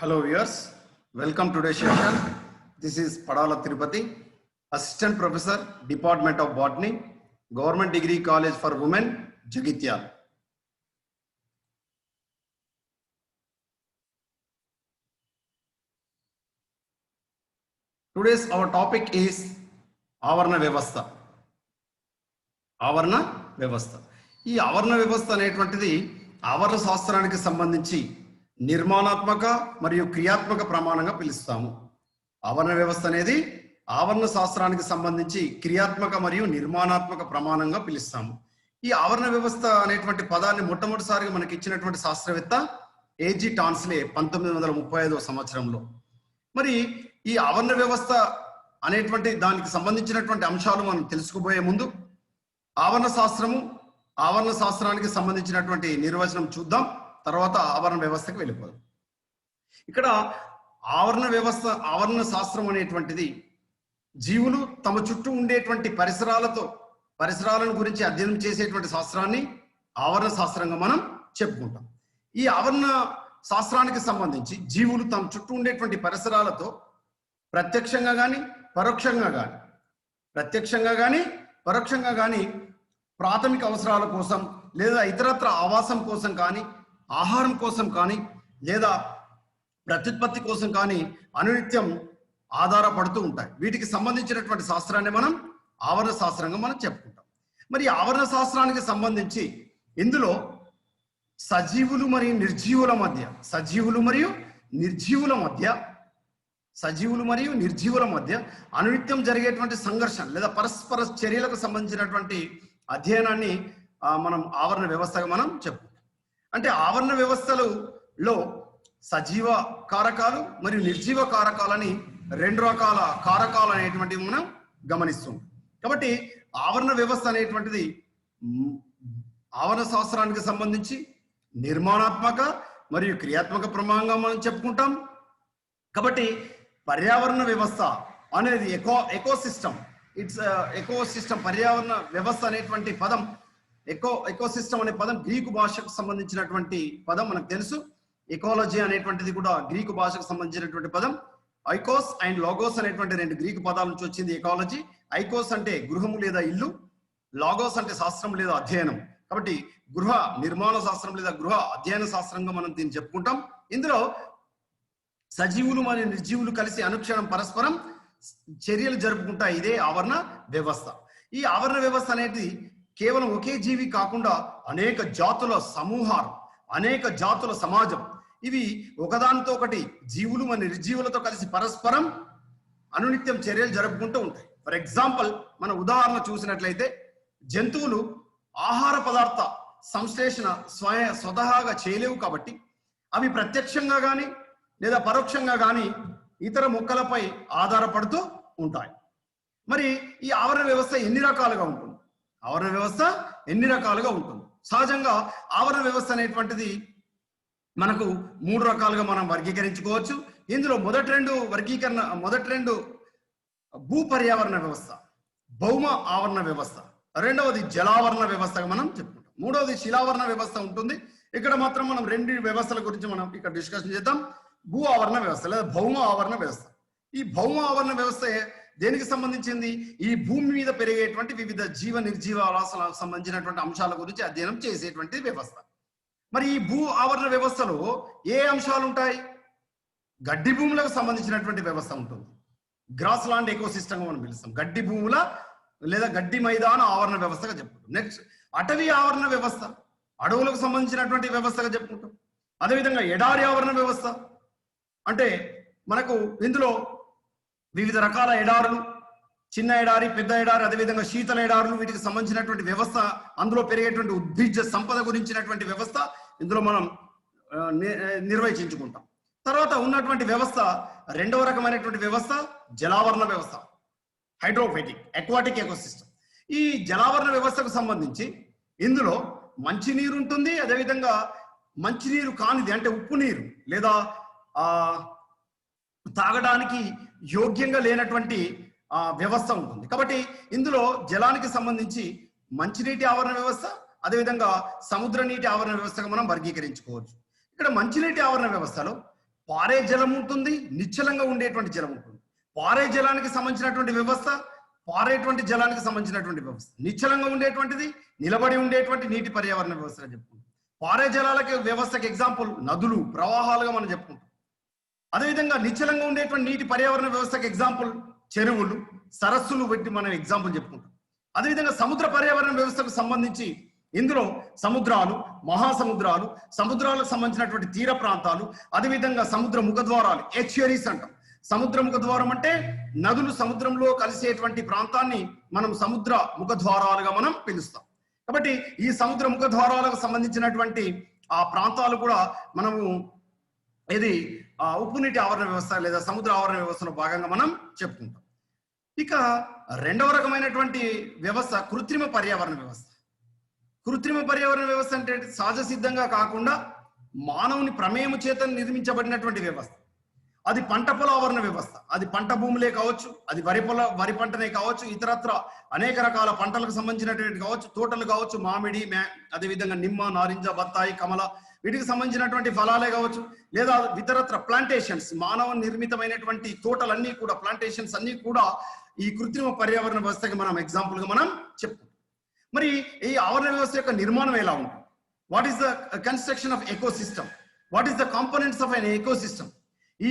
Hello viewers, welcome to today's session. This is Padala Tirupati, Assistant Professor, Department of Botany, Government Degree College for Women, Jagityal. Today's our topic is Avarna Vyavastha. ఆవరణ వ్యవస్థ. ఈ ఆవరణ వ్యవస్థ అనేటువంటిది ఆవరణ శాస్త్రానికి సంబంధించి నిర్మాణాత్మక మరియు క్రియాత్మక ప్రమాణంగా పిలుస్తాము. ఆవరణ వ్యవస్థ అనేది ఆవరణ శాస్త్రానికి సంబంధించి క్రియాత్మక మరియు నిర్మాణాత్మక ప్రమాణంగా పిలుస్తాము. ఈ ఆవరణ వ్యవస్థ అనేటువంటి పదాన్ని మొట్టమొదటిసారిగా మనకి ఇచ్చినటువంటి శాస్త్రవేత్త ఏజీ టాన్స్లే 1935 సంవత్సరంలో. మరి ఈ ఆవరణ వ్యవస్థ అనేటువంటి దానికి సంబంధించినటువంటి అంశాలు మనం తెలుసుకోబోయే ముందు ఆవరణ శాస్త్రానికి సంబంధించినటువంటి నిర్వచనం చూద్దాం. తర్వాత ఆవరణ వ్యవస్థకు వెళ్ళిపోదాం. ఇక్కడ ఆవరణ శాస్త్రం అనేటువంటిది జీవులు తమ చుట్టూ ఉండేటువంటి పరిసరాలను గురించి అధ్యయనం చేసేటువంటి శాస్త్రాన్ని ఆవరణ శాస్త్రంగా మనం చెప్పుకుంటాం. ఈ ఆవరణ శాస్త్రానికి సంబంధించి జీవులు తమ చుట్టూ ఉండేటువంటి పరిసరాలతో ప్రత్యక్షంగా కానీ పరోక్షంగా కానీ ప్రాథమిక అవసరాల కోసం లేదా ఇతరత్ర ఆవాసం కోసం కానీ ఆహారం కోసం కానీ లేదా ప్రత్యుత్పత్తి కోసం కానీ అనునిత్యం ఆధారపడుతూ ఉంటాయి. వీటికి సంబంధించినటువంటి శాస్త్రాన్ని మనం ఆవరణ శాస్త్రంగా మనం చెప్పుకుంటాం. మరి ఆవరణ శాస్త్రానికి సంబంధించి ఇందులో సజీవులు మరియు నిర్జీవుల మధ్య అనునిత్యం జరిగేటువంటి సంఘర్షణ లేదా పరస్పర చర్యలకు సంబంధించినటువంటి అధ్యయనాన్ని మనం ఆవరణ వ్యవస్థగా మనం చెప్పుకుంటాం. అంటే ఆవరణ వ్యవస్థలలో సజీవ కారకాలు మరియు నిర్జీవ కారకాలని రెండు రకాల కారకాలు అనేటువంటివి మనం గమనిస్తాం. కాబట్టి ఆవరణ వ్యవస్థ అనేటువంటిది ఆవరణ శాస్త్రానికి సంబంధించి నిర్మాణాత్మక మరియు క్రియాత్మక ప్రమాణంగా మనం చెప్పుకుంటాం. కాబట్టి పర్యావరణ వ్యవస్థ అనేది ఎకోసిస్టమ్ పర్యావరణ వ్యవస్థ అనేటువంటి పదం ఎకోసిస్టమ్ అనే పదం గ్రీకు భాషకు సంబంధించినటువంటి పదం మనకు తెలుసు. ఎకాలజీ అనేటువంటిది కూడా గ్రీకు భాషకు సంబంధించినటువంటి పదం. ఐకోస్ అండ్ లాగోస్ అనేటువంటి రెండు గ్రీకు పదాల నుంచి వచ్చింది ఎకాలజీ. ఐకోస్ అంటే గృహము లేదా ఇల్లు, లాగోస్ అంటే శాస్త్రం లేదా అధ్యయనం. కాబట్టి గృహ నిర్మాణ శాస్త్రం లేదా గృహ అధ్యయన శాస్త్రంగా మనం దీన్ని చెప్పుకుంటాం. ఇందులో సజీవులు మరియు నిర్జీవులు కలిసి అనుక్షణం పరస్పరం చర్యలు జరుపుకుంటాయి. ఇదే ఆవరణ వ్యవస్థ. ఈ ఆవరణ వ్యవస్థ అనేది కేవలం ఒకే జీవి కాకుండా అనేక జాతుల సమూహాలు, అనేక జాతుల సమాజం, ఇవి ఒకదానితో ఒకటి జీవులు మరియు నిర్జీవులతో కలిసి పరస్పరం అనునిత్యం చర్యలు జరుపుకుంటూ ఉంటాయి. ఫర్ ఎగ్జాంపుల్ మన ఉదాహరణ చూసినట్లయితే జంతువులు ఆహార పదార్థ సంశ్లేషణ స్వతహాగా చేయలేవు. కాబట్టి అవి ప్రత్యక్షంగా కానీ లేదా పరోక్షంగా కానీ ఇతర మొక్కలపై ఆధారపడుతూ ఉంటాయి. మరి ఈ ఆవరణ వ్యవస్థ ఎన్ని రకాలుగా ఉంటుంది? సహజంగా ఆవరణ వ్యవస్థ అనేటువంటిది మనకు 3 రకాలుగా మనం వర్గీకరించుకోవచ్చు. ఇందులో మొదటి రెండు భూపర్యావరణ వ్యవస్థ, భౌమ ఆవరణ వ్యవస్థ, రెండవది జలావరణ వ్యవస్థగా మనం చెప్పుకుంటాం. మూడవది శిలావరణ వ్యవస్థ ఉంటుంది. ఇక్కడ మాత్రం మనం 2 వ్యవస్థల గురించి మనం ఇక్కడ డిస్కషన్ చేద్దాం. భూ ఆవరణ వ్యవస్థ లేదా భౌమ ఆవరణ వ్యవస్థ. ఈ భౌమ ఆవరణ వ్యవస్థ దేనికి సంబంధించింది? ఈ భూమి మీద పెరిగేటువంటి వివిధ జీవ నిర్జీవాలకు సంబంధించినటువంటి అంశాల గురించి అధ్యయనం చేసేటువంటి వ్యవస్థ. మరి ఈ భూ ఆవరణ వ్యవస్థలో ఏ అంశాలు ఉంటాయి? గడ్డి భూములకు సంబంధించినటువంటి వ్యవస్థ ఉంటుంది. గ్రాస్ లాండ్ ఎకోసిస్టమ్ మనం పిలుస్తాం. గడ్డి భూముల లేదా గడ్డి మైదాన ఆవరణ వ్యవస్థగా చెప్పుకుంటాం. నెక్స్ట్ అటవీ ఆవరణ వ్యవస్థ, అడవులకు సంబంధించినటువంటి వ్యవస్థగా చెప్పుకుంటాం. అదేవిధంగా ఎడారి ఆవరణ వ్యవస్థ అంటే మనకు ఇందులో వివిధ రకాల ఎడారులు, చిన్న ఎడారి, పెద్ద ఎడారి, అదేవిధంగా శీతల ఎడారులు, వీటికి సంబంధించినటువంటి వ్యవస్థ, అందులో పెరిగేటువంటి ఉద్భిజ్జ సంపద గురించినటువంటి వ్యవస్థ ఇందులో మనం నిర్వచించుకుంటాం. తర్వాత ఉన్నటువంటి వ్యవస్థ రెండవ రకమైనటువంటి వ్యవస్థ జలావరణ వ్యవస్థ, హైడ్రోఫైటిక్ అక్వాటిక్ ఎకోసిస్టమ్. ఈ జలావరణ వ్యవస్థకు సంబంధించి ఇందులో మంచినీరు ఉంటుంది. అదేవిధంగా మంచినీరు కానిది అంటే ఉప్పు నీరు లేదా తాగడానికి యోగ్యంగా లేనటువంటి వ్యవస్థ ఉంటుంది. కాబట్టి ఇందులో జలానికి సంబంధించి మంచినీటి ఆవరణ వ్యవస్థ, అదేవిధంగా సముద్ర నీటి ఆవరణ వ్యవస్థగా మనం వర్గీకరించుకోవచ్చు. ఇక్కడ మంచినీటి ఆవరణ వ్యవస్థలో పారే జలం ఉంటుంది, నిశ్చలంగా ఉండేటువంటి జలం ఉంటుంది. పారే జలానికి సంబంధించినటువంటి వ్యవస్థ, పారేటువంటి జలానికి సంబంధించినటువంటి వ్యవస్థ. నిశ్చలంగా ఉండేటువంటిది నిలబడి ఉండేటువంటి నీటి పర్యావరణ వ్యవస్థగా చెప్పుకుంటాం. పారే జలాలకి వ్యవస్థకి ఎగ్జాంపుల్ నదులు, ప్రవాహాలుగా మనం చెప్పుకుంటాం. అదేవిధంగా నిశ్చలంగా ఉండేటువంటి నీటి పర్యావరణ వ్యవస్థకి ఎగ్జాంపుల్ చెరువులు, సరస్సులు పెట్టి మనం ఎగ్జాంపుల్ చెప్పుకుంటాం. అదేవిధంగా సముద్ర పర్యావరణ వ్యవస్థకు సంబంధించి ఇందులో సముద్రాలు, మహాసముద్రాలు, సముద్రాలకు సంబంధించినటువంటి తీర ప్రాంతాలు, అదేవిధంగా సముద్ర ముఖద్వారాలు, ఎస్చ్యూరీస్ అంటాం. సముద్ర ముఖద్వారం అంటే నదులు సముద్రంలో కలిసేటువంటి ప్రాంతాన్ని మనం సముద్ర ముఖద్వారాలుగా మనం పిలుస్తాం. కాబట్టి ఈ సముద్ర ముఖద్వారాలకు సంబంధించినటువంటి ఆ ప్రాంతాలు కూడా మనము ఇది ఉప్పు నీటి ఆవరణ వ్యవస్థ లేదా సముద్ర ఆవరణ వ్యవస్థలో భాగంగా మనం చెప్పుకుంటాం. ఇక రెండవ రకమైనటువంటి వ్యవస్థ కృత్రిమ పర్యావరణ వ్యవస్థ. కృత్రిమ పర్యావరణ వ్యవస్థ అంటే సహజ సిద్ధంగా కాకుండా మానవుని ప్రమేయము చేత నిర్మించబడినటువంటి వ్యవస్థ. అది పంట పొల ఆవరణ వ్యవస్థ. అది పంట భూములే కావచ్చు, అది వరి పంటనే కావచ్చు, ఇతరత్ర అనేక రకాల పంటలకు సంబంధించినటువంటి కావచ్చు, తోటలు కావచ్చు, మామిడి, అదేవిధంగా నిమ్మ, నారింజ, బత్తాయి, కమల, వీటికి సంబంధించినటువంటి ఫలాలే కావచ్చు, లేదా ఇతరత్ర ప్లాంటేషన్స్, మానవ నిర్మితమైనటువంటి తోటలన్నీ కూడా, ప్లాంటేషన్స్ అన్ని కూడా ఈ కృత్రిమ పర్యావరణ వ్యవస్థకి మనం ఎగ్జాంపుల్ గా మనం చెప్పుకుంటాం. మరి ఈ ఆవరణ వ్యవస్థ యొక్క నిర్మాణం ఎలా ఉంటుంది? What is the construction of ecosystem? What is the components of an ecosystem? ఈ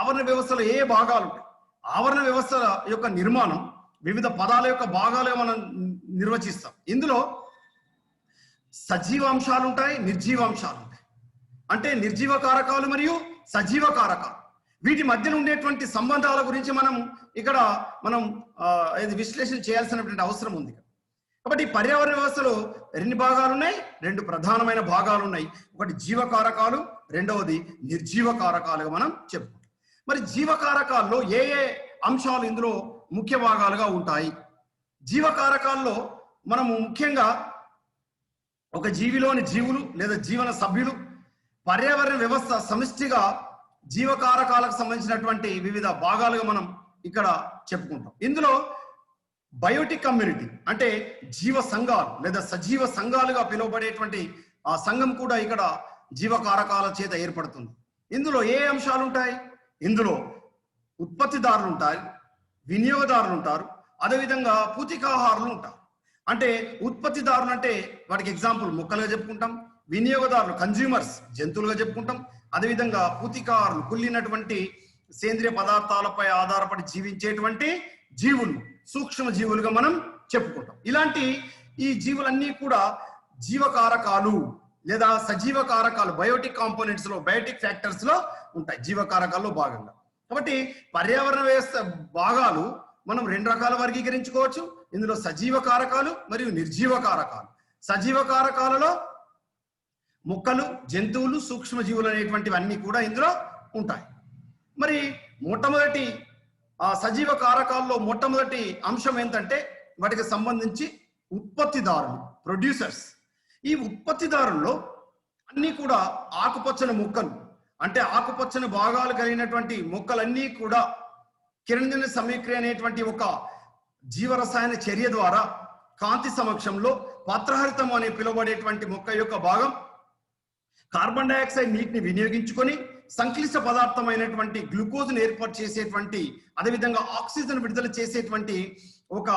ఆవరణ వ్యవస్థలో ఏ భాగాలు ఉంటాయి? ఆవరణ వ్యవస్థ యొక్క నిర్మాణం వివిధ పదాల యొక్క భాగాలుగా మనం నిర్వచిస్తాం. ఇందులో సజీవ అంశాలు ఉంటాయి, నిర్జీవ అంశాలు ఉంటాయి. అంటే నిర్జీవ కారకాలు మరియు సజీవ కారకాలు, వీటి మధ్యన ఉండేటువంటి సంబంధాల గురించి ఇక్కడ మనం విశ్లేషణ చేయాల్సినటువంటి అవసరం ఉంది. కాబట్టి పర్యావరణ వ్యవస్థలో ఎన్ని భాగాలు ఉన్నాయి? రెండు ప్రధానమైన భాగాలు ఉన్నాయి. ఒకటి జీవకారకాలు, రెండవది నిర్జీవ కారకాలుగా మనం చెప్పుకుంటాం. మరి జీవకారకాల్లో ఏ ఏ అంశాలు ఇందులో ముఖ్య భాగాలుగా ఉంటాయి? జీవకారకాల్లో మనము ముఖ్యంగా ఒక జీవిలోని జీవులు లేదా జీవన సభ్యులు, పర్యావరణ వ్యవస్థ సమిష్టిగా జీవకారకాలకు సంబంధించినటువంటి వివిధ భాగాలుగా మనం ఇక్కడ చెప్పుకుంటాం. ఇందులో బయోటిక్ కమ్యూనిటీ అంటే జీవ సంఘాలు లేదా సజీవ సంఘాలుగా పిలువబడేటువంటి ఆ సంఘం కూడా ఇక్కడ జీవకారకాల చేత ఏర్పడుతుంది. ఇందులో ఏ అంశాలు ఉంటాయి? ఇందులో ఉత్పత్తిదారులు ఉంటారు, వినియోగదారులు ఉంటారు, అదేవిధంగా పూతికాహారులు ఉంటారు. అంటే ఉత్పత్తిదారులు అంటే వాటికి ఎగ్జాంపుల్ మొక్కలుగా చెప్పుకుంటాం, వినియోగదారులు కన్జ్యూమర్స్ జంతువులుగా చెప్పుకుంటాం, అదేవిధంగా పూతికాహారులు కుళ్ళినటువంటి సేంద్రియ పదార్థాలపై ఆధారపడి జీవించేటువంటి జీవులు, సూక్ష్మ జీవులుగా మనం చెప్పుకుంటాం. ఇలాంటి ఈ జీవులన్నీ కూడా జీవకారకాలు లేదా సజీవ కారకాలు, బయోటిక్ కాంపోనెంట్స్ లో, బయోటిక్ ఫ్యాక్టర్స్ లో ఉంటాయి జీవకారకాల్లో భాగంగా. కాబట్టి పర్యావరణ వ్యవస్థ భాగాలు మనం రెండు రకాల వర్గీకరించుకోవచ్చు. ఇందులో సజీవ కారకాలు మరియు నిర్జీవ కారకాలు. సజీవ కారకాలలో మొక్కలు, జంతువులు, సూక్ష్మ జీవులు అనేటువంటివన్నీ కూడా ఇందులో ఉంటాయి. మరి మొట్టమొదటి సజీవ కారకాల్లో మొట్టమొదటి అంశం ఏంటంటే వాటికి సంబంధించి ఉత్పత్తిదారులు, ప్రొడ్యూసర్స్. ఈ ఉత్పత్తిదారుల్లో అన్ని కూడా ఆకుపచ్చని మొక్కలు, అంటే ఆకుపచ్చని భాగాలు కలిగినటువంటి మొక్కలన్నీ కూడా కిరణజన్య సమీక్రియ అనేటువంటి ఒక జీవరసాయన చర్య ద్వారా కాంతి సమక్షంలో పత్రహరితం అనే పిలువబడేటువంటి మొక్క యొక్క భాగం కార్బన్ డైఆక్సైడ్ నీటిని వినియోగించుకొని సంక్లిష్ట పదార్థమైనటువంటి గ్లూకోజ్ను ఏర్పాటు చేసేటువంటి, అదేవిధంగా ఆక్సిజన్ విడుదల చేసేటువంటి ఒక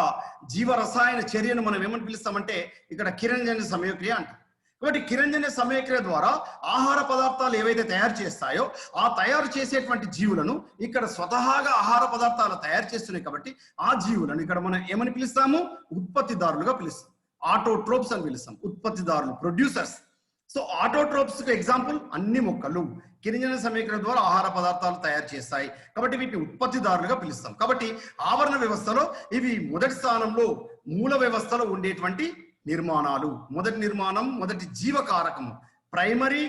జీవరసాయన చర్యను మనం ఏమని పిలుస్తామంటే ఇక్కడ కిరణజన్య సమయక్రియ అంటాం. కాబట్టి కిరణజన్య సమయక్రియ ద్వారా ఆహార పదార్థాలు ఏవైతే తయారు చేస్తాయో ఆ తయారు చేసేటువంటి జీవులను ఇక్కడ స్వతహాగా ఆహార పదార్థాలు తయారు చేస్తున్నాయి. కాబట్టి ఆ జీవులను ఇక్కడ మనం ఏమని పిలుస్తాము? ఉత్పత్తిదారులుగా పిలుస్తాం. ఆటోట్రోప్స్ అని పిలుస్తాం. ఉత్పత్తిదారులు, ప్రొడ్యూసర్స్. సో ఆటోట్రోప్స్ కు ఎగ్జాంపుల్ అన్ని మొక్కలు కిరణజన్య సమీకరణ ద్వారా ఆహార పదార్థాలు తయారు చేస్తాయి. కాబట్టి వీటిని ఉత్పత్తిదారులుగా పిలుస్తాం. కాబట్టి ఆవరణ వ్యవస్థలో ఇవి మొదటి స్థానంలో మూల వ్యవస్థలో ఉండేటువంటి నిర్మాణాలు. మొదటి నిర్మాణం, మొదటి జీవకారకము, ప్రైమరీ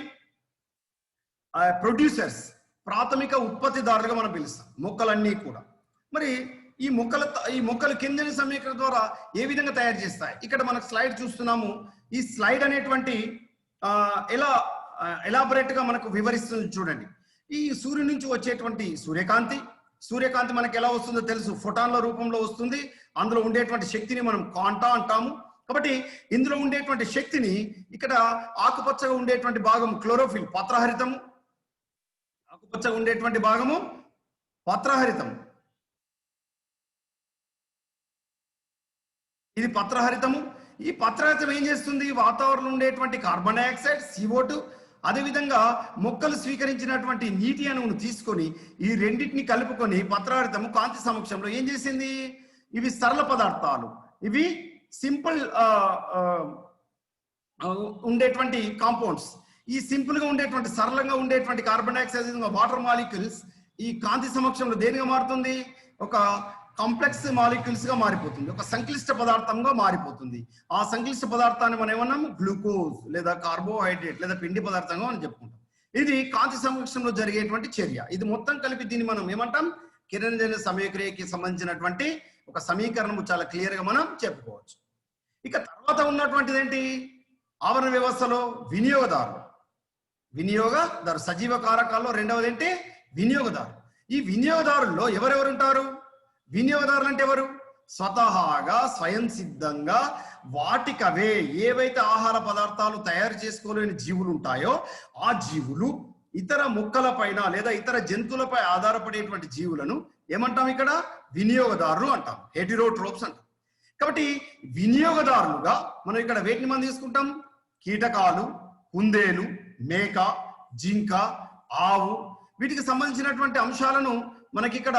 ప్రొడ్యూసర్స్, ప్రాథమిక ఉత్పత్తిదారులుగా మనం పిలుస్తాం మొక్కలన్నీ కూడా. మరి ఈ మొక్కలు కిరణజన్య సమీకరణ ద్వారా ఏ విధంగా తయారు చేస్తాయి? ఇక్కడ మనకు స్లైడ్ చూస్తున్నాము. ఈ స్లైడ్ అనేటువంటి ఎలా ఎలాబొరేట్ గా మనకు వివరిస్తుంది చూడండి. ఈ సూర్యుడి నుంచి వచ్చేటువంటి సూర్యకాంతి మనకి ఎలా వస్తుందో తెలుసు, ఫోటాన్ల రూపంలో వస్తుంది. అందులో ఉండేటువంటి శక్తిని మనం కాంటా అంటాము. కాబట్టి ఇందులో ఉండేటువంటి శక్తిని ఇక్కడ ఆకుపచ్చగా ఉండేటువంటి భాగం క్లోరోఫిల్, పత్రహరితము, ఆకుపచ్చగా ఉండేటువంటి భాగము పత్రహరితం. ఇది పత్రహరితము. ఈ పత్రహరితం ఏం చేస్తుంది? వాతావరణంలో ఉండేటువంటి కార్బన్ డైఆక్సైడ్, CO2, అదేవిధంగా మొక్కలు స్వీకరించినటువంటి నీటి అణువును తీసుకొని ఈ రెండింటిని కలుపుకొని పత్రహరితము కాంతి సమక్షంలో ఏం చేసింది? ఇవి సరళ పదార్థాలు, ఇవి సింపుల్ ఉండేటువంటి కాంపౌండ్స్. ఈ సింపుల్ గా ఉండేటువంటి సరళంగా ఉండేటువంటి కార్బన్ డైఆక్సైడ్ వాటర్ మాలిక్యూల్స్ ఈ కాంతి సమక్షంలో దేనిగా మారుతుంది? ఒక కాంప్లెక్స్ మాలిక్యూల్స్ గా మారిపోతుంది, ఒక సంక్లిష్ట పదార్థంగా మారిపోతుంది. ఆ సంక్లిష్ట పదార్థాన్ని మనం ఏమన్నాము? గ్లూకోజ్ లేదా కార్బోహైడ్రేట్ లేదా పిండి పదార్థంగా మనం చెప్పుకుంటాం. ఇది కాంతి సమక్షంలో జరిగేటువంటి చర్య. ఇది మొత్తం కలిపి దీన్ని మనం ఏమంటాం? కిరణజన్య సమయక్రియకి సంబంధించినటువంటి ఒక సమీకరణము చాలా క్లియర్ గా మనం చెప్పుకోవచ్చు. ఇక తర్వాత ఉన్నటువంటిది ఏంటి? ఆవరణ వ్యవస్థలో వినియోగదారులు. సజీవ కారకాల్లో రెండవది ఏంటి? వినియోగదారు. ఈ వినియోగదారుల్లో ఎవరెవరు ఉంటారు? వినియోగదారులు అంటే ఎవరు? స్వతహాగా స్వయం సిద్ధంగా వాటికవే ఏవైతే ఆహార పదార్థాలు తయారు చేసుకోలేని జీవులు ఉంటాయో ఆ జీవులు ఇతర మొక్కల పైన లేదా ఇతర జంతువులపై ఆధారపడేటువంటి జీవులను ఏమంటాం? ఇక్కడ వినియోగదారులు అంటాం, హెటిరోట్రోప్స్ అంటాం. కాబట్టి వినియోగదారులుగా మనం ఇక్కడ వేటిని మనం తీసుకుంటాం? కీటకాలు, కుందేలు, మేక, జింక, ఆవు, వీటికి సంబంధించినటువంటి అంశాలను మనకి ఇక్కడ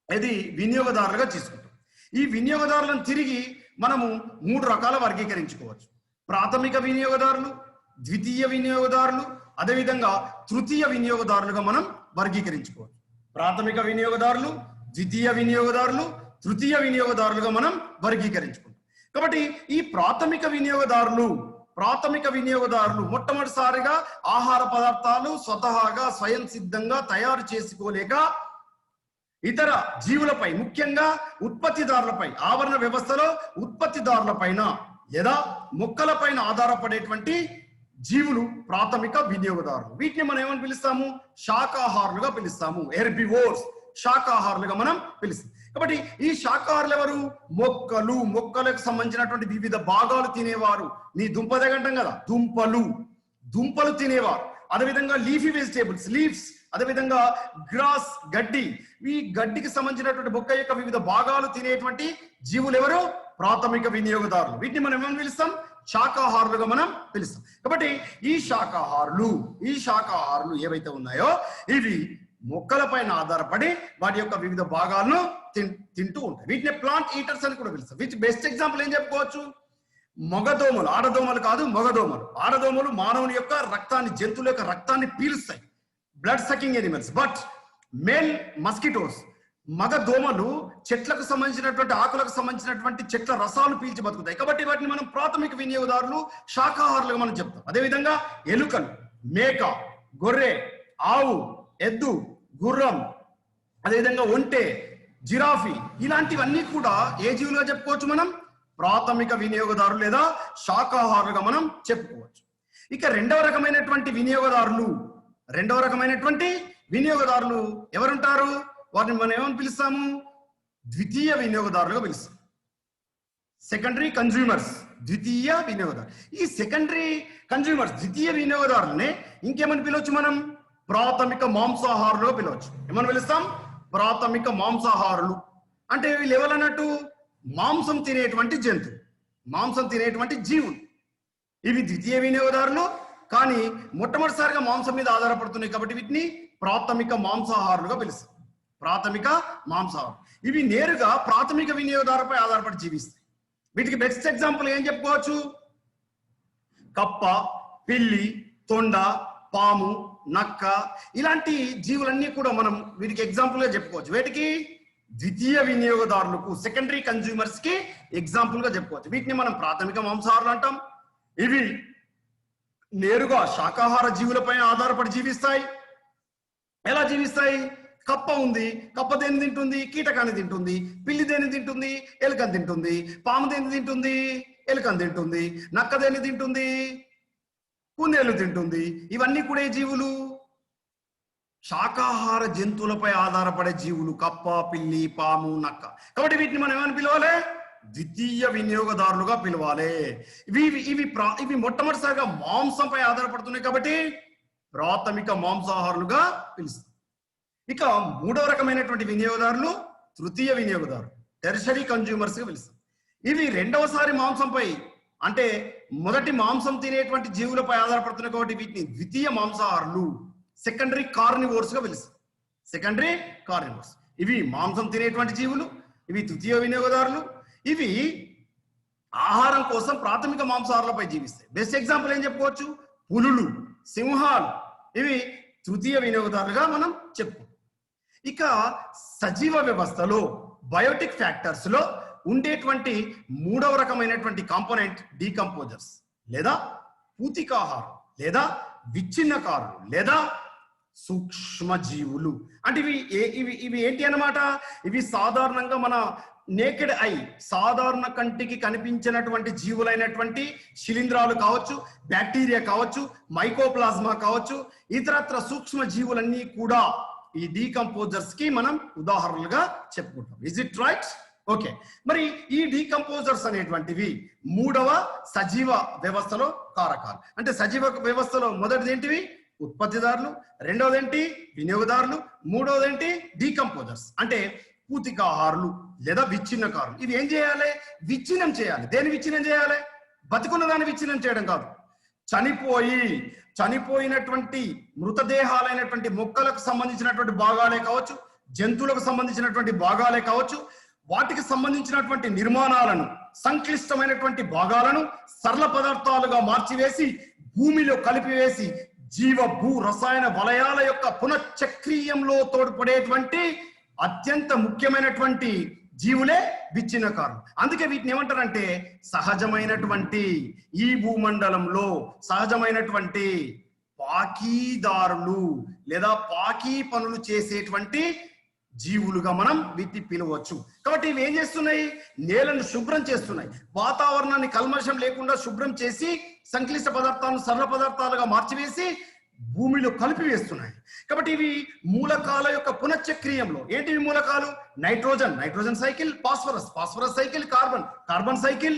ఇది వినియోగదారులుగా తీసుకుంటాం. ఈ వినియోగదారులను తిరిగి మనము 3 రకాల వర్గీకరించుకోవచ్చు. ప్రాథమిక వినియోగదారులు, ద్వితీయ వినియోగదారులు, అదేవిధంగా తృతీయ వినియోగదారులుగా మనం వర్గీకరించుకోవచ్చు. ప్రాథమిక వినియోగదారులు, ద్వితీయ వినియోగదారులు, తృతీయ వినియోగదారులుగా మనం వర్గీకరించుకుంటాం. కాబట్టి ఈ ప్రాథమిక వినియోగదారులు మొట్టమొదటిసారిగా ఆహార పదార్థాలు స్వతహాగా స్వయం సిద్ధంగా తయారు చేసుకోలేక ఇతర జీవులపై, ముఖ్యంగా ఉత్పత్తిదారులపై, ఆవరణ వ్యవస్థలో ఉత్పత్తిదారులపైన లేదా మొక్కలపైన ఆధారపడేటువంటి జీవులు ప్రాథమిక వినియోగదారులు. వీటిని మనం ఏమని పిలుస్తాము? శాకాహారులుగా పిలుస్తాము. హెర్బివోర్స్, శాకాహారులుగా మనం పిలుస్తాం. కాబట్టి ఈ శాకాహారులు ఎవరు? మొక్కలకు సంబంధించినటువంటి వివిధ భాగాలు తినేవారు. నీ దుంప దగ్గంటాం కదా, దుంపలు తినేవారు. అదేవిధంగా లీఫీ వెజిటేబుల్స్, లీవ్స్, అదేవిధంగా గ్రాస్, గడ్డి, ఈ గడ్డికి సంబంధించినటువంటి మొక్క యొక్క వివిధ భాగాలు తినేటువంటి జీవులు ఎవరు? ప్రాథమిక వినియోగదారులు. వీటిని మనం ఏమని పిలుస్తాం? శాకాహారులుగా మనం పిలుస్తాం. కాబట్టి ఈ శాకాహారులు ఏవైతే ఉన్నాయో ఇవి మొక్కల పైన ఆధారపడి వాటి యొక్క వివిధ భాగాలను తింటూ ఉంటాయి. వీటిని ప్లాంట్ ఈటర్స్ అని కూడా పిలుస్తాం. వీటి బెస్ట్ ఎగ్జాంపుల్ ఏం చెప్పుకోవచ్చు? మగదోమలు, ఆడదోమలు కాదు, మగదోమలు. ఆడదోమలు మానవుని యొక్క రక్తాన్ని, జంతువుల యొక్క రక్తాన్ని పీలుస్తాయి, blood sucking animals. But male mosquitoes, మగ దోమలు చెట్లకు సంబంధించినటువంటి, ఆకులకు సంబంధించినటువంటి చెట్ల రసాలు పీల్చి బతుకుతాయి. కాబట్టి వాటిని మనం ప్రాథమిక వినియోగదారులు, శాకాహారులుగా మనం చెప్తాం. అదేవిధంగా ఎలుకలు, మేక, గొర్రె, ఆవు, ఎద్దు, గుర్రం, అదేవిధంగా ఒంటె, జిరాఫీ, ఇలాంటివన్నీ కూడా ఏ జీవులుగా చెప్పుకోవచ్చు? మనం ప్రాథమిక వినియోగదారులు లేదా శాకాహారులుగా మనం చెప్పుకోవచ్చు. ఇక రెండవ రకమైనటువంటి వినియోగదారులు ఎవరుంటారు? వారిని మనం ఏమని పిలుస్తాము? ద్వితీయ వినియోగదారులుగా పిలుస్తాం. సెకండరీ కన్జ్యూమర్స్, ద్వితీయ వినియోగదారు. ఈ సెకండరీ కన్జ్యూమర్స్, ద్వితీయ వినియోగదారులనే ఇంకేమని పిలవచ్చు? మనం ప్రాథమిక మాంసాహారులుగా పిలవచ్చు. ఏమని పిలుస్తాం? ప్రాథమిక మాంసాహారులు. అంటే వీళ్ళు ఎవరన్నట్టు? మాంసం తినేటువంటి జంతువు, మాంసం తినేటువంటి జీవులు. ఇవి ద్వితీయ వినియోగదారులు, కానీ మొట్టమొదటిసారిగా మాంసం మీద ఆధారపడుతున్నాయి కాబట్టి వీటిని ప్రాథమిక మాంసాహారులుగా పిలుస్తాం. ప్రాథమిక మాంసాహారం. ఇవి నేరుగా ప్రాథమిక వినియోగదారుపై ఆధారపడి జీవిస్తాయి. వీటికి బెస్ట్ ఎగ్జాంపుల్ ఏం చెప్పుకోవచ్చు? కప్ప, పిల్లి, తొండ, పాము, నక్క, ఇలాంటి జీవులన్నీ కూడా మనం వీటికి ఎగ్జాంపుల్ గా చెప్పుకోవచ్చు. వీటికి ద్వితీయ వినియోగదారులకు, సెకండరీ కన్జ్యూమర్స్ కి ఎగ్జాంపుల్ గా చెప్పుకోవచ్చు. వీటిని మనం ప్రాథమిక మాంసాహారులు అంటాం. ఇవి నేరుగా శాకాహార జీవులపై ఆధారపడి జీవిస్తాయి. ఎలా జీవిస్తాయి? కప్ప ఉంది, కప్ప దేన్ని తింటుంది? కీటకాన్ని తింటుంది. పిల్లి దేన్ని తింటుంది? ఎలుకని తింటుంది. పాము దేన్ని తింటుంది? ఎలుకని తింటుంది. నక్క దేన్ని తింటుంది? కుందేలు తింటుంది. ఇవన్నీ కూడా జీవులు శాకాహార జంతువులపై ఆధారపడే జీవులు, కప్ప, పిల్లి, పాము, నక్క. కాబట్టి వీటిని మనం ఏమని పిలవాలి? ద్వితీయ వినియోగదారులుగా పిలవాలి. ఇవి మొట్టమొదటిసారిగా మాంసంపై ఆధారపడుతున్నాయి కాబట్టి ప్రాథమిక మాంసాహారులుగా పిలుస్తాం. ఇక మూడవ రకమైనటువంటి వినియోగదారులు తృతీయ వినియోగదారులు, టెర్షరీ కన్జ్యూమర్స్ గా పిలుస్తాం. ఇవి రెండవసారి మాంసంపై అంటే మొదటి మాంసం తినేటువంటి జీవులపై ఆధారపడుతున్న కాబట్టి వీటిని ద్వితీయ మాంసాహారులు, సెకండరీ కార్నివోర్స్ గా పిలుస్తాం. సెకండరీ కార్నివోర్స్ ఇవి మాంసం తినేటువంటి జీవులు, ఇవి తృతీయ వినియోగదారులు. ఇవి ఆహారం కోసం ప్రాథమిక మాంసాహారులపై జీవిస్తాయి. బెస్ట్ ఎగ్జాంపుల్ ఏం చెప్పుకోవచ్చు? పులులు, సింహాలు, ఇవి తృతీయ వినియోగదారులుగా మనం చెప్పుకుంటాం. ఇక సజీవ వ్యవస్థలో బయోటిక్ ఫ్యాక్టర్స్ లో ఉండేటువంటి మూడవ రకమైనటువంటి కాంపోనెంట్ డీకంపోజర్స్ లేదా పూతికాహారం లేదా విచ్ఛిన్నకారులు లేదా సూక్ష్మజీవులు. అంటే ఇవి ఏంటి అన్నమాట? ఇవి సాధారణంగా మన నేకెడ్ ఐ, సాధారణ కంటికి కనిపించినటువంటి జీవులైనటువంటి శిలీంధ్రాలు కావచ్చు, బ్యాక్టీరియా కావచ్చు, మైకోప్లాజ్మా కావచ్చు, ఇతరత్ర సూక్ష్మ జీవులన్నీ కూడా ఈ డీకంపోజర్స్ కి మనం ఉదాహరణలుగా చెప్పుకుంటాం. Is it right? ఓకే. మరి ఈ డీకంపోజర్స్ అనేటువంటివి మూడవ సజీవ వ్యవస్థలో కారకాలు. అంటే సజీవ వ్యవస్థలో మొదటిది ఏంటివి? ఉత్పత్తిదారులు, రెండవది ఏంటి? వినియోగదారులు, మూడవది ఏంటి? డీకంపోజర్స్ అంటే పూతికాహారులు లేదా విచ్ఛిన్నకారులు. ఇవి ఏం చేయాలి? విచ్ఛిన్నం చేయాలి. దేని విచ్ఛిన్నం చేయాలి? బతికున్న దాన్ని విచ్ఛిన్నం చేయడం కాదు. చనిపోయినటువంటి మృతదేహాలైనటువంటి మొక్కలకు సంబంధించినటువంటి భాగాలే కావచ్చు, జంతువులకు సంబంధించినటువంటి భాగాలే కావచ్చు, వాటికి సంబంధించినటువంటి నిర్మాణాలను, సంక్లిష్టమైనటువంటి భాగాలను సరళ పదార్థాలుగా మార్చివేసి భూమిలో కలిపివేసి జీవ భూ రసాయన వలయాల యొక్క పునశ్చక్రీయంలో తోడ్పడేటువంటి అత్యంత ముఖ్యమైనటువంటి జీవులే విచ్ఛిన్నకారులు. అందుకే వీటిని ఏమంటారంటే సహజమైనటువంటి ఈ భూమండలంలో సహజమైనటువంటి పాకీదారులు లేదా పాకీ పనులు చేసేటువంటి జీవులుగా మనం వీటిని పిలవచ్చు. కాబట్టి ఇవి ఏం చేస్తున్నాయి? నేలను శుభ్రం చేస్తున్నాయి, వాతావరణాన్ని కల్మషం లేకుండా శుభ్రం చేసి సంక్లిష్ట పదార్థాలను సరళ పదార్థాలుగా మార్చివేసి భూమిలో కలిపివేస్తున్నాయి. కాబట్టి ఇవి మూలకాల యొక్క పునశ్చక్రీయంలో ఏంటివి మూలకాలు? Nitrogen cycle, phosphorus cycle, carbon cycle.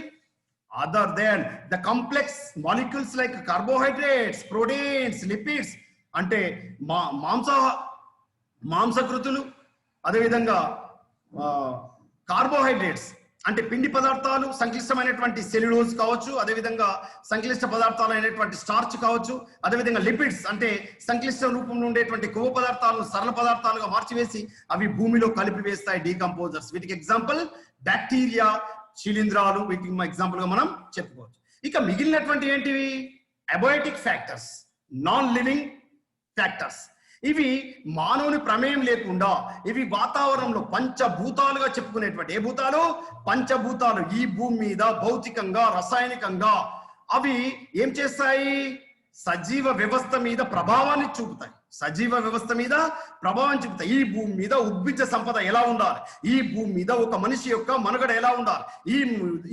Other than the complex molecules like carbohydrates, proteins, lipids అంటే మాంసకృతులు, అదేవిధంగా కార్బోహైడ్రేట్స్ అంటే పిండి పదార్థాలు, సంక్లిష్టమైనటువంటి సెల్యులోజ్ కావచ్చు, అదేవిధంగా సంక్లిష్ట పదార్థాలు అయినటువంటి స్టార్చ్ కావచ్చు, అదేవిధంగా లిపిడ్స్ అంటే సంక్లిష్ట రూపంలో ఉండేటువంటి కొవ్వు పదార్థాలను సరళ పదార్థాలుగా మార్చివేసి అవి భూమిలో కలిపివేస్తాయి డీకంపోజర్స్. వీటికి ఎగ్జాంపుల్ బ్యాక్టీరియా, శిలీంధ్రాలు, వీటికి ఎగ్జాంపుల్ గా మనం చెప్పుకోవచ్చు. ఇక మిగిలినటువంటి ఏంటివి? Abiotic factors, non living factors. ఇవి మానవుని ప్రమేయం లేకుండా ఇవి వాతావరణంలో పంచభూతాలుగా చెప్పుకునేటువంటి ఏ భూతాలు? పంచభూతాలు. ఈ భూమి మీద భౌతికంగా, రసాయనికంగా అవి ఏం చేస్తాయి? సజీవ వ్యవస్థ మీద ప్రభావాన్ని చూపుతాయి. ఈ భూమి మీద ఉద్భిజ్జ సంపద ఎలా ఉండాలి, ఈ భూమి మీద ఒక మనిషి యొక్క మనుగడ ఎలా ఉండాలి,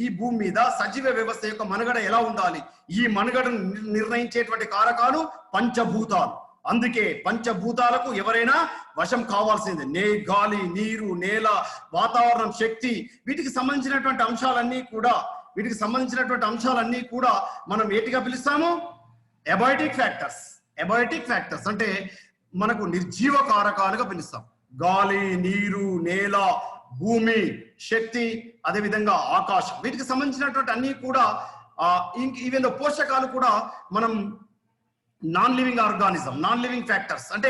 ఈ భూమి మీద సజీవ వ్యవస్థ యొక్క మనుగడ ఎలా ఉండాలి, ఈ మనుగడను నిర్ణయించేటువంటి కారకాలు పంచభూతాలు. అందుకే పంచభూతాలకు ఎవరైనా వశం కావాల్సిందే. గాలి, నీరు, నేల, వాతావరణం, శక్తి, వీటికి సంబంధించినటువంటి అంశాలన్నీ కూడా మనం ఏటిగా పిలుస్తాము? అబయోటిక్ ఫ్యాక్టర్స్ అంటే మనకు నిర్జీవ కారకాలుగా పిలుస్తాం. గాలి, నీరు, నేల, భూమి, శక్తి, అదేవిధంగా ఆకాశం, వీటికి సంబంధించినటువంటి అన్ని కూడా ఈవెన్ పోషకాలు కూడా మనం నాన్ లివింగ్ ఫ్యాక్టర్స్ అంటే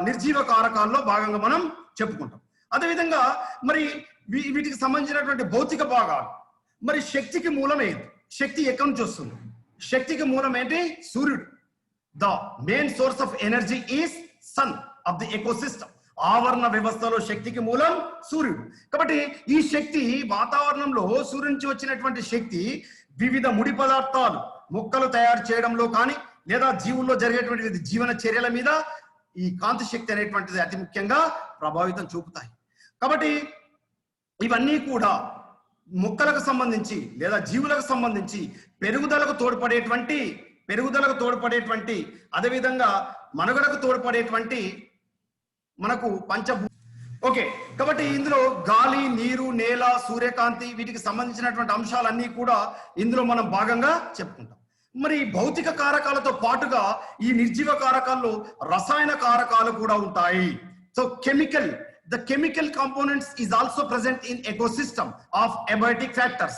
నిర్జీవ కారకాల్లో భాగంగా మనం చెప్పుకుంటాం. అదేవిధంగా మరి వీటికి సంబంధించినటువంటి భౌతిక భాగాలు. మరి శక్తికి మూలం ఏంటి? శక్తి ఎక్కడి నుంచి వస్తుంది? శక్తికి మూలం ఏంటి? సూర్యుడు. The main source of energy is son of the ecosystem. ఆవరణ వ్యవస్థలో శక్తికి మూలం సూర్యుడు. కాబట్టి ఈ శక్తి వాతావరణంలో సూర్యుడి నుంచి వచ్చినటువంటి శక్తి వివిధ ముడి పదార్థాలు మొక్కలు తయారు చేయడంలో కానీ లేదా జీవుల్లో జరిగేటువంటి జీవన చర్యల మీద ఈ కాంతి శక్తి అనేటువంటిది అతి ముఖ్యంగా ప్రభావితం చూపుతాయి. కాబట్టి ఇవన్నీ కూడా మొక్కలకు సంబంధించి లేదా జీవులకు సంబంధించి పెరుగుదలకు తోడ్పడేటువంటి అదేవిధంగా మనుగడకు తోడ్పడేటువంటి మనకు పంచభూ. ఓకే. కాబట్టి ఇందులో గాలి, నీరు, నేల, సూర్యకాంతి, వీటికి సంబంధించినటువంటి అంశాలన్నీ కూడా ఇందులో మనం భాగంగా చెప్పుకుంటాం. మరి భౌతిక కారకాలతో పాటుగా ఈ నిర్జీవ కారకాల్లో రసాయన కారకాలు కూడా ఉంటాయి. So the chemical components is also present in ecosystem of abiotic factors.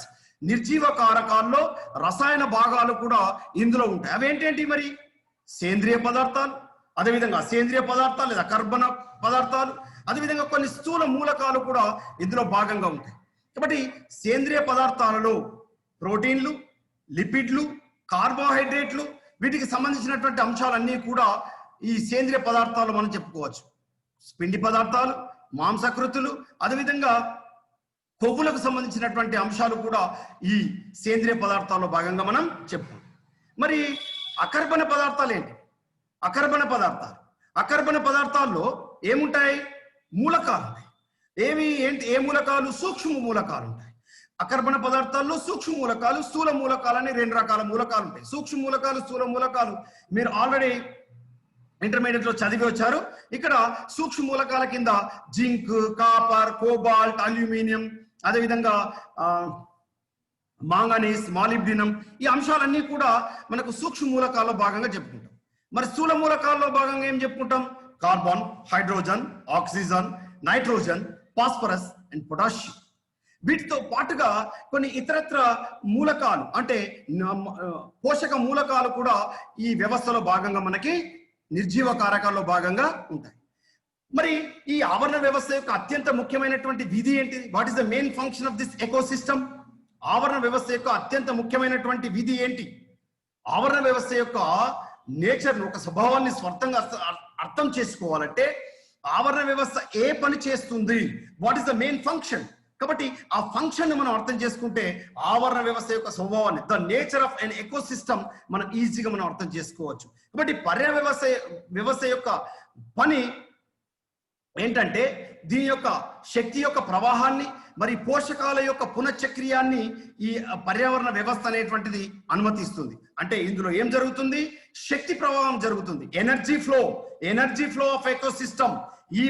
నిర్జీవ కారకాల్లో రసాయన భాగాలు కూడా ఇందులో ఉంటాయి. అవేంటేంటి మరి? సేంద్రియ పదార్థాలు, అదేవిధంగా అసేంద్రియ పదార్థాలు లేదా కర్బన పదార్థాలు, అదేవిధంగా కొన్ని స్థూల మూలకాలు కూడా ఇందులో భాగంగా ఉంటాయి. కాబట్టి సేంద్రియ పదార్థాలలో ప్రోటీన్లు, లిపిడ్లు, కార్బోహైడ్రేట్లు, వీటికి సంబంధించినటువంటి అంశాలన్నీ కూడా ఈ సేంద్రియ పదార్థాలు మనం చెప్పుకోవచ్చు. పిండి పదార్థాలు, మాంసకృతులు, అదేవిధంగా కొవ్వులకు సంబంధించినటువంటి అంశాలు కూడా ఈ సేంద్రియ పదార్థాల్లో భాగంగా మనం చెప్పుకోం. మరి అకర్బన పదార్థాలు ఏంటి? అకర్బన పదార్థాల్లో ఏముంటాయి? మూలకాలు ఉంటాయి. ఏ మూలకాలు? సూక్ష్మ మూలకాలు ఉంటాయి. అకర్బన పదార్థాల్లో సూక్ష్మ మూలకాలు, స్థూల మూలకాలు అని రెండు రకాల మూలకాలు ఉంటాయి. సూక్ష్మ మూలకాలు, స్థూల మూలకాలు మీరు ఆల్రెడీ ఇంటర్మీడియట్ లో చదివి వచ్చారు. ఇక్కడ సూక్ష్మ మూలకాల కింద జింక్, కాపర్, కోబాల్ట్, అల్యూమినియం, అదేవిధంగా మాంగనీస్, మాలిబ్డినం, ఈ అంశాలన్నీ కూడా మనకు సూక్ష్మ మూలకాల్లో భాగంగా చెప్పుకుంటాం. మరి స్థూల మూలకాల్లో భాగంగా ఏం చెప్పుకుంటాం? Carbon, hydrogen, oxygen, nitrogen, phosphorus and potassium. వీటితో పాటుగా కొన్ని ఇతరత్ర మూలకాలు అంటే పోషక మూలకాలు కూడా ఈ వ్యవస్థలో భాగంగా మనకి నిర్జీవ కారకాల్లో భాగంగా ఉంటాయి. మరి ఈ ఆవరణ వ్యవస్థ యొక్క అత్యంత ముఖ్యమైనటువంటి విధి ఏంటి? What is the main function of this ecosystem? ఆవరణ వ్యవస్థ యొక్క అత్యంత ముఖ్యమైనటువంటి విధి ఏంటి? ఆవరణ వ్యవస్థ యొక్క నేచర్, ఒక స్వభావాన్ని స్వంతంగా అర్థం చేసుకోవాలంటే ఆవరణ వ్యవస్థ ఏ పని చేస్తుంది, what is the main function. కాబట్టి ఆ ఫంక్షన్ ని మనం అర్థం చేసుకుంటే ఆవరణ వ్యవస్థ యొక్క స్వభావాన్ని, the nature of an ecosystem, మనం ఈజీగా మనం అర్థం చేసుకోవచ్చు. కాబట్టి వ్యవస్థ యొక్క పని ఏంటంటే దీని యొక్క శక్తి యొక్క ప్రవాహాన్ని, మరి పోషకాల యొక్క పునఃచక్రియాన్ని ఈ పర్యావరణ వ్యవస్థ అనేటువంటిది అనుమతిస్తుంది. అంటే ఇందులో ఏం జరుగుతుంది? శక్తి ప్రవాహం జరుగుతుంది. Energy flow of ecosystem. ఈ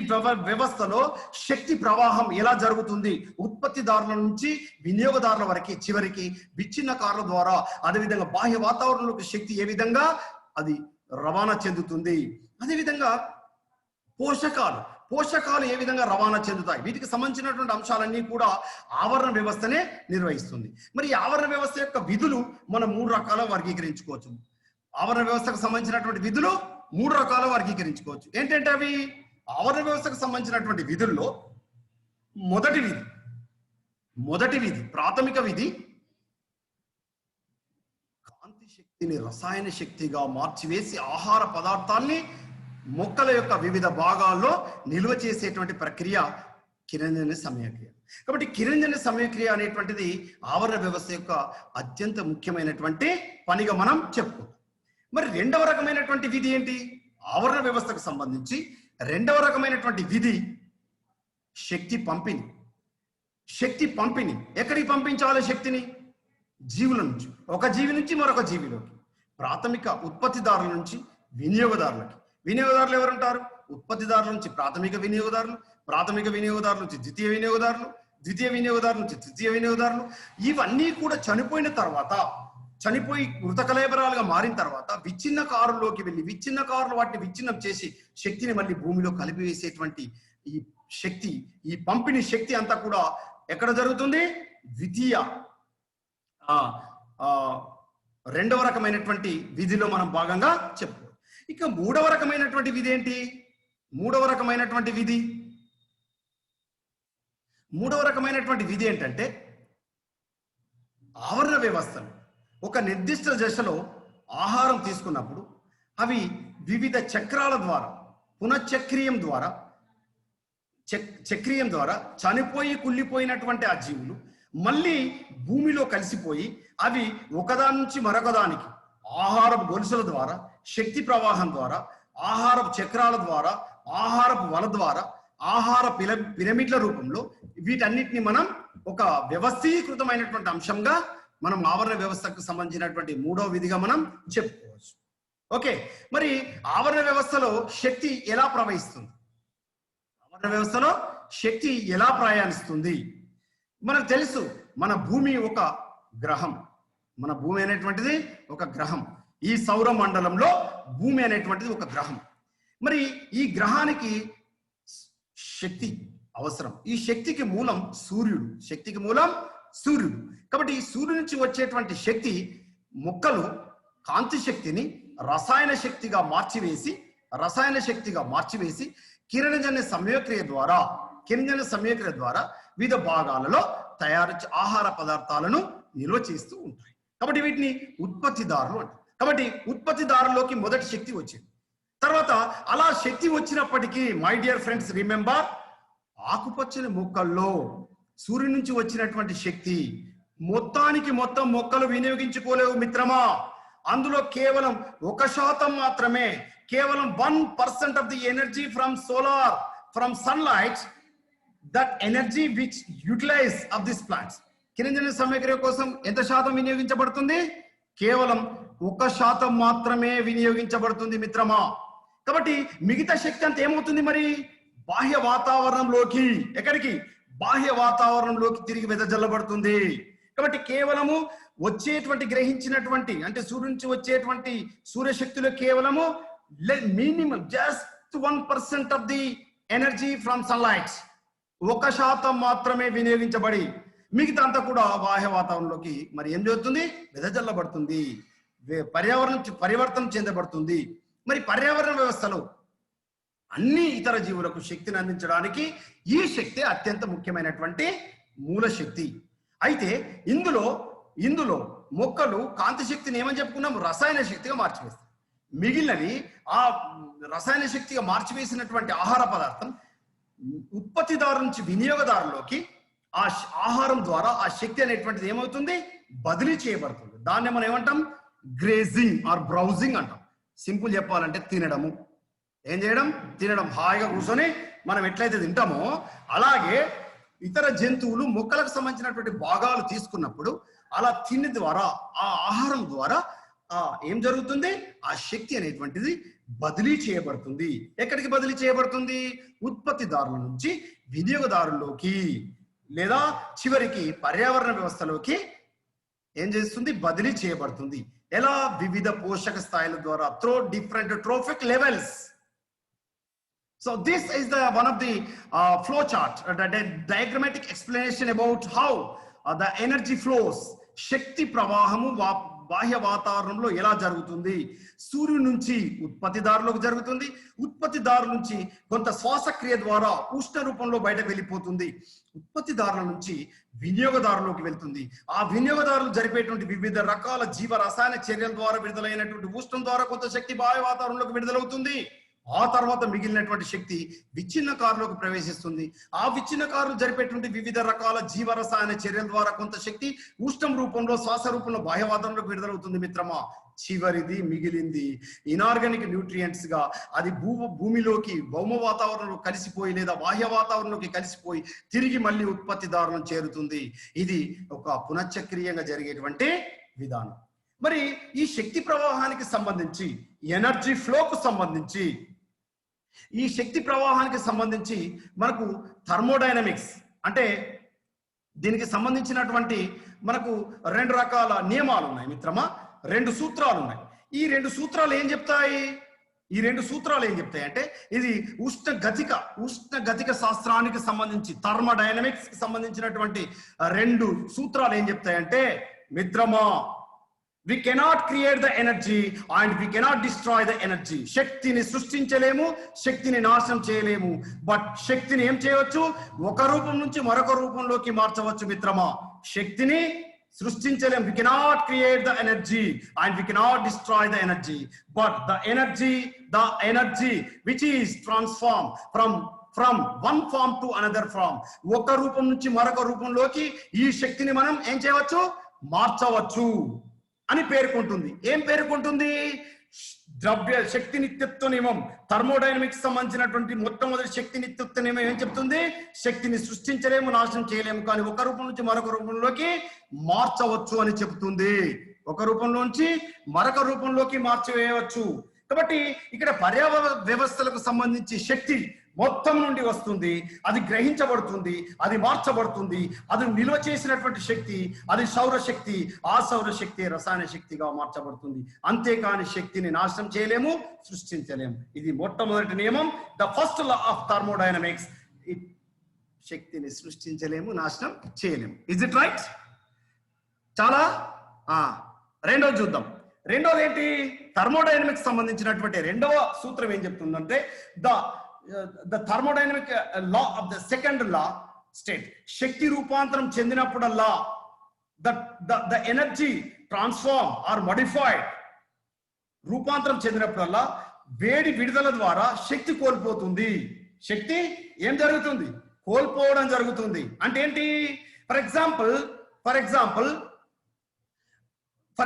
వ్యవస్థలో శక్తి ప్రవాహం ఎలా జరుగుతుంది? ఉత్పత్తిదారుల నుంచి వినియోగదారుల వరకు, చివరికి విచ్ఛిన్నకారుల ద్వారా, అదేవిధంగా బాహ్య వాతావరణంలోకి శక్తి ఏ విధంగా అది రవాణా చెందుతుంది. అదేవిధంగా పోషకాలు ఏ విధంగా రవాణా చెందుతాయి, వీటికి సంబంధించినటువంటి అంశాలన్నీ కూడా ఆవరణ వ్యవస్థనే నిర్వహిస్తుంది. మరి ఈ ఆవరణ వ్యవస్థ యొక్క విధులు మనం 3 రకాల వర్గీకరించుకోవచ్చు. ఆవరణ వ్యవస్థకు సంబంధించినటువంటి విధులు 3 రకాల వర్గీకరించుకోవచ్చు. ఏంటంటే అవి ఆవరణ వ్యవస్థకు సంబంధించినటువంటి విధుల్లో మొదటి విధి ప్రాథమిక విధి కాంతి శక్తిని రసాయన శక్తిగా మార్చివేసి ఆహార పదార్థాన్ని మొక్కల యొక్క వివిధ భాగాల్లో నిల్వ చేసేటువంటి ప్రక్రియ కిరణజన్య సమయక్రియ. కాబట్టి కిరణజన్య సమయక్రియ అనేటువంటిది ఆవరణ వ్యవస్థ యొక్క అత్యంత ముఖ్యమైనటువంటి పనిగా మనం చెప్పుకుంటాం. మరి రెండవ రకమైనటువంటి విధి ఏంటి? ఆవరణ వ్యవస్థకు సంబంధించి రెండవ రకమైనటువంటి విధి శక్తి పంపిణీ. ఎక్కడికి పంపించాలి శక్తిని? జీవుల నుంచి, ఒక జీవి నుంచి మరొక జీవిలోకి. ప్రాథమిక ఉత్పత్తిదారుల నుంచి వినియోగదారులకి. వినియోగదారులు ఎవరుంటారు? ఉత్పత్తిదారుల నుంచి ప్రాథమిక వినియోగదారులు, ప్రాథమిక వినియోగదారుల నుంచి ద్వితీయ వినియోగదారులు, ద్వితీయ వినియోగదారుల నుంచి తృతీయ వినియోగదారులు. ఇవన్నీ కూడా చనిపోయి మృతకలేబరాలుగా మారిన తర్వాత విచ్ఛిన్నకారుల్లోకి వెళ్ళి విచ్ఛిన్నకారులు వాటిని విచ్ఛిన్నం చేసి శక్తిని మళ్ళీ భూమిలో కలిపివేసేటువంటి ఈ శక్తి, ఈ పంపిణీ శక్తి అంతా కూడా ఎక్కడ జరుగుతుంది? రెండవ రకమైనటువంటి విధిలో మనం భాగంగా చెప్పుకోవాలి. ఇక మూడవ రకమైనటువంటి విధి ఏంటి? మూడవ రకమైనటువంటి విధి ఏంటంటే ఆవరణ వ్యవస్థలు ఒక నిర్దిష్ట దశలో ఆహారం తీసుకున్నప్పుడు అవి వివిధ చక్రాల ద్వారా, పునఃచక్రీయం ద్వారా చనిపోయి కుళ్ళిపోయినటువంటి ఆ జీవులు మళ్ళీ భూమిలో కలిసిపోయి అవి ఒకదాని నుంచి మరొకదానికి ఆహారపు గొలుసుల ద్వారా, శక్తి ప్రవాహం ద్వారా, ఆహారపు చక్రాల ద్వారా, ఆహారపు వల ద్వారా, ఆహార పిరమిడ్ల రూపంలో వీటన్నిటిని మనం ఒక వ్యవస్థీకృతమైనటువంటి అంశంగా మనం ఆవరణ వ్యవస్థకు సంబంధించినటువంటి మూడవ విధిగా మనం చెప్పుకోవచ్చు. ఓకే, మరి ఆవరణ వ్యవస్థలో శక్తి ఎలా ప్రవహిస్తుంది? ఆవరణ వ్యవస్థలో శక్తి ఎలా ప్రయాణిస్తుంది? మనకు తెలుసు, మన భూమి ఒక గ్రహం, మన భూమి అనేటువంటిది ఒక గ్రహం. ఈ సౌర మండలంలో భూమి అనేటువంటిది ఒక గ్రహం. మరి ఈ గ్రహానికి శక్తి అవసరం. ఈ శక్తికి మూలం సూర్యుడు. శక్తికి మూలం సూర్యుడు. కాబట్టి ఈ సూర్యుడి నుంచి వచ్చేటువంటి శక్తి మొక్కలు కాంతి శక్తిని రసాయన శక్తిగా మార్చివేసి కిరణజన్య సంయోక్రియ ద్వారా వివిధ భాగాలలో తయారు ఆహార పదార్థాలను నిల్వ చేస్తూ ఉంటాయి. కాబట్టి వీటిని ఉత్పత్తిదారులు అంటారు. కాబట్టి ఉత్పత్తిదారులోకి మొదటి శక్తి వచ్చింది. తర్వాత అలా శక్తి వచ్చినప్పటికీ మై డియర్ ఫ్రెండ్స్ రిమెంబర్, ఆకుపచ్చని మొక్కల్లో సూర్యుడి నుంచి వచ్చినటువంటి శక్తి మొత్తం మొక్కలు వినియోగించుకోలేవు మిత్రమా. అందులో కేవలం 1% మాత్రమే, కేవలం 1% of the energy from sunlight, that energy which utilise of this plants. కిరణజన్య సమగ్ర కోసం ఎంత శాతం వినియోగించబడుతుంది? కేవలం 1% మాత్రమే వినియోగించబడుతుంది మిత్రమా. కాబట్టి మిగతా శక్తి అంతా ఏమవుతుంది మరి? బాహ్య వాతావరణంలోకి, ఎక్కడికి? బాహ్య వాతావరణంలోకి తిరిగి వెదజల్లబడుతుంది. కాబట్టి కేవలము వచ్చేటువంటి గ్రహించినటువంటి అంటే సూర్యుడి నుంచి వచ్చేటువంటి సూర్యశక్తిలో కేవలము minimum just 1% of the energy from sunlight, 1% మాత్రమే వినియోగించబడి మిగతా అంతా కూడా బాహ్య వాతావరణంలోకి మరి ఏం జరుగుతుంది? వెదజల్లబడుతుంది, పరివర్తన చెందబడుతుంది. మరి పర్యావరణ వ్యవస్థలో అన్ని ఇతర జీవులకు శక్తిని అందించడానికి ఈ శక్తి అత్యంత ముఖ్యమైనటువంటి మూల శక్తి. అయితే ఇందులో మొక్కలు కాంతి శక్తిని ఏమని చెప్పుకున్నాం? రసాయన శక్తిగా మార్చివేస్తాయి. మిగిలినవి ఆ రసాయన శక్తిగా మార్చివేసినటువంటి ఆహార పదార్థం ఉత్పత్తిదారు నుంచి వినియోగదారులోకి ఆ ఆహారం ద్వారా ఆ శక్తి అనేటువంటిది ఏమవుతుంది? బదిలీ చేయబడుతుంది. దాన్ని మనం ఏమంటాం? గ్రేజింగ్ ఆర్ బ్రౌజింగ్ అంటాం. సింపుల్ చెప్పాలంటే తినడము. ఏం చేయడం? తినడం. హాయిగా కూర్చొని మనం ఎట్లయితే తింటామో అలాగే ఇతర జంతువులు మొక్కలకు సంబంధించినటువంటి భాగాలు తీసుకున్నప్పుడు అలా తిని ద్వారా ఆ ఆహారం ద్వారా ఏం జరుగుతుంది? ఆ శక్తి అనేటువంటిది బదిలీ చేయబడుతుంది. ఎక్కడికి బదిలీ చేయబడుతుంది? ఉత్పత్తిదారుల నుంచి వినియోగదారుల్లోకి లేదా చివరికి పర్యావరణ వ్యవస్థలోకి ఏం చేస్తుంది? బదిలీ చేయబడుతుంది. ఎలా? వివిధ పోషక స్థాయిల ద్వారా, through different trophic levels. So this is one of the flow chart, the diagrammatic explanation about how the energy flows. శక్తి ప్రవాహము బాహ్య వాతావరణంలో ఎలా జరుగుతుంది? సూర్యుడి నుంచి ఉత్పత్తిదారులకు జరుగుతుంది. ఉత్పత్తిదారు నుంచి కొంత శ్వాసక్రియ ద్వారా ఉష్ణ రూపంలో బయటకు వెళ్ళిపోతుంది. ఉత్పత్తిదారుల నుంచి వినియోగదారులోకి వెళ్తుంది. ఆ వినియోగదారులు జరిపేటువంటి వివిధ రకాల జీవ రసాయన చర్యల ద్వారా విడుదలైనటువంటి ఉష్ణం ద్వారా కొంత శక్తి బాహ్య వాతావరణంలోకి విడుదలవుతుంది. ఆ తర్వాత మిగిలినటువంటి శక్తి విచ్ఛిన్నకారులోకి ప్రవేశిస్తుంది. ఆ విచ్ఛిన్నకారులు జరిపేటువంటి వివిధ రకాల జీవరసాయన చర్యల ద్వారా కొంత శక్తి ఉష్ణం రూపంలో, శ్వాస రూపంలో బాహ్య వాతావరణంలోకి విడుదలవుతుంది మిత్రమా. చివరిది మిగిలింది ఇనార్గానిక్ న్యూట్రియంట్స్ గా అది భూమిలోకి భౌమ వాతావరణంలో కలిసిపోయి లేదా బాహ్య వాతావరణంలోకి కలిసిపోయి తిరిగి మళ్ళీ ఉత్పత్తిదారులను చేరుతుంది. ఇది ఒక పునశ్చక్రీయంగా జరిగేటువంటి విధానం. మరి ఈ శక్తి ప్రవాహానికి సంబంధించి, ఎనర్జీ ఫ్లోకు సంబంధించి, ఈ శక్తి ప్రవాహానికి సంబంధించి మనకు థర్మోడైనమిక్స్ అంటే దీనికి సంబంధించినటువంటి మనకు 2 రకాల నియమాలు ఉన్నాయి మిత్రమా. 2 సూత్రాలు ఉన్నాయి. ఈ 2 సూత్రాలు ఏం చెప్తాయి? అంటే ఇది ఉష్ణగతిక శాస్త్రానికి సంబంధించి థర్మోడైనమిక్స్ కి సంబంధించినటువంటి 2 సూత్రాలు ఏం చెప్తాయంటే మిత్రమా, we cannot create the energy and we cannot destroy the energy. శక్తిని సృష్టించలేము, శక్తిని నాశనం చేయలేము. బట్ శక్తిని ఏం చేయవచ్చు? ఒక రూపం నుంచి మరొక రూపంలోకి మార్చవచ్చు మిత్రమా. శక్తిని సృష్టించలేము. we cannot create the energy and we cannot destroy the energy, but the energy which is transformed from one form to another form, ఒక రూపం నుంచి మరొక రూపంలోకి ఈ శక్తిని మనం ఏం చేయవచ్చు? మార్చవచ్చు అని పేర్కొంటుంది. ఏం పేర్కొంటుంది? ద్రవ్య శక్తి నిత్యత్వ నియమం. థర్మోడైనమిక్స్ సంబంధించినటువంటి మొట్టమొదటి శక్తి నిత్యత్వ నియమం ఏం చెప్తుంది? శక్తిని సృష్టించలేము, నాశనం చేయలేము, కానీ ఒక రూపం నుంచి మరొక రూపంలోకి మార్చవచ్చు అని చెప్తుంది. ఒక రూపంలోంచి మరొక రూపంలోకి మార్చివేయవచ్చు. కాబట్టి ఇక్కడ పర్యావరణ వ్యవస్థలకు సంబంధించి శక్తి మొత్తం నుండి వస్తుంది, అది గ్రహించబడుతుంది, అది మార్చబడుతుంది, అది నిల్వ చేసినటువంటి శక్తి, అది సౌరశక్తి, ఆ సౌరశక్తి రసాయన శక్తిగా మార్చబడుతుంది. అంతేకాని శక్తిని నాశనం చేయలేము, సృష్టించలేము. ఇది మొట్టమొదటి నియమం, the first law of thermodynamics. శక్తిని సృష్టించలేము, నాశనం చేయలేము. Is it right? చాలా రెండోది చూద్దాం. రెండోది ఏంటి? థర్మోడైనమిక్స్ సంబంధించినటువంటి రెండవ సూత్రం ఏం చెప్తుందంటే the thermodynamic law of the second law state, శక్తి రూపాంతరం చెందినప్పుడల్లా the energy transform or modified, రూపాంతరం చెందినప్పుడల్లా వేడి విడుదల ద్వారా శక్తి కోల్పోతుంది. శక్తి ఏం జరుగుతుంది? కోల్పోవడం జరుగుతుంది. అంటే ఏంటి? ఫర్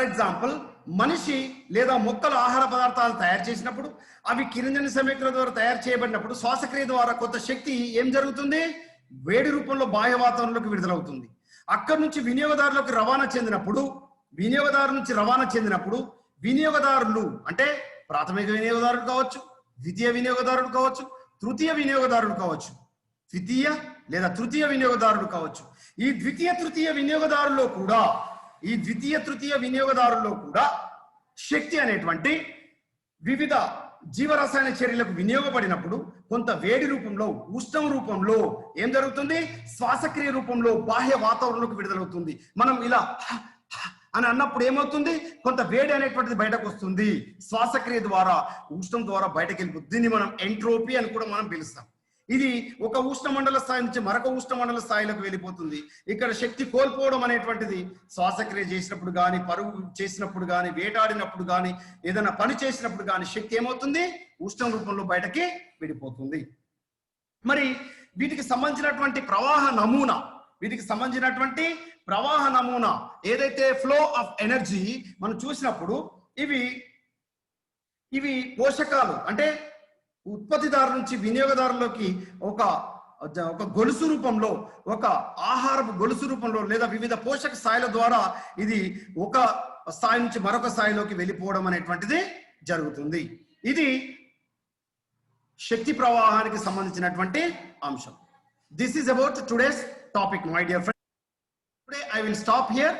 ఎగ్జాంపుల్ మనిషి లేదా మొక్కలు ఆహార పదార్థాలు తయారు చేసినప్పుడు అవి కిరణజన్య సమీకరణ ద్వారా తయారు చేయబడినప్పుడు శ్వాసక్రియ ద్వారా కొంత శక్తి ఏం జరుగుతుంది? వేడి రూపంలో బాహ్య వాతావరణంలోకి విడుదలవుతుంది. అక్కడి నుంచి వినియోగదారులకు రవాణా చెందినప్పుడు, వినియోగదారులు అంటే ప్రాథమిక వినియోగదారుడు కావచ్చు, ద్వితీయ వినియోగదారుడు కావచ్చు, తృతీయ వినియోగదారుడు కావచ్చు, తృతీయ వినియోగదారుడు కావచ్చు. ఈ ద్వితీయ తృతీయ వినియోగదారుల్లో కూడా శక్తి అనేటువంటి వివిధ జీవరసాయన చర్యలకు వినియోగపడినప్పుడు కొంత వేడి రూపంలో, ఉష్ణం రూపంలో ఏం జరుగుతుంది? శ్వాసక్రియ రూపంలో బాహ్య వాతావరణంలోకి విడుదలవుతుంది. మనం ఇలా అని అన్నప్పుడు ఏమవుతుంది? కొంత వేడి అనేటువంటిది బయటకు వస్తుంది. శ్వాసక్రియ ద్వారా, ఉష్ణం ద్వారా బయటకు వెళ్ళిపోతుంది. దీన్ని మనం ఎంట్రోపీ అని కూడా మనం పిలుస్తాం. ఇది ఒక ఉష్ణమండల స్థాయి నుంచి మరొక ఉష్ణమండల స్థాయిలోకి వెళ్ళిపోతుంది. ఇక్కడ శక్తి కోల్పోవడం అనేటువంటిది శ్వాసక్రియ చేసినప్పుడు కానీ, పరుగు చేసినప్పుడు కానీ, వేటాడినప్పుడు కానీ, ఏదైనా పని చేసినప్పుడు కానీ శక్తి ఏమవుతుంది? ఉష్ణం రూపంలో బయటకి విడిపోతుంది. మరి వీటికి సంబంధించినటువంటి ప్రవాహ నమూనా ఏదైతే ఫ్లో ఆఫ్ ఎనర్జీ మనం చూసినప్పుడు ఇవి పోషకాలు అంటే ఉత్పత్తిదారు నుంచి వినియోగదారులోకి ఒక గొలుసు రూపంలో, ఒక ఆహారపు గొలుసు రూపంలో లేదా వివిధ పోషక స్థాయిల ద్వారా ఇది ఒక స్థాయి నుంచి మరొక స్థాయిలోకి వెళ్ళిపోవడం అనేటువంటిది జరుగుతుంది. ఇది శక్తి ప్రవాహానికి సంబంధించినటువంటి అంశం. This is about today's topic, my dear friends. Today I will stop here.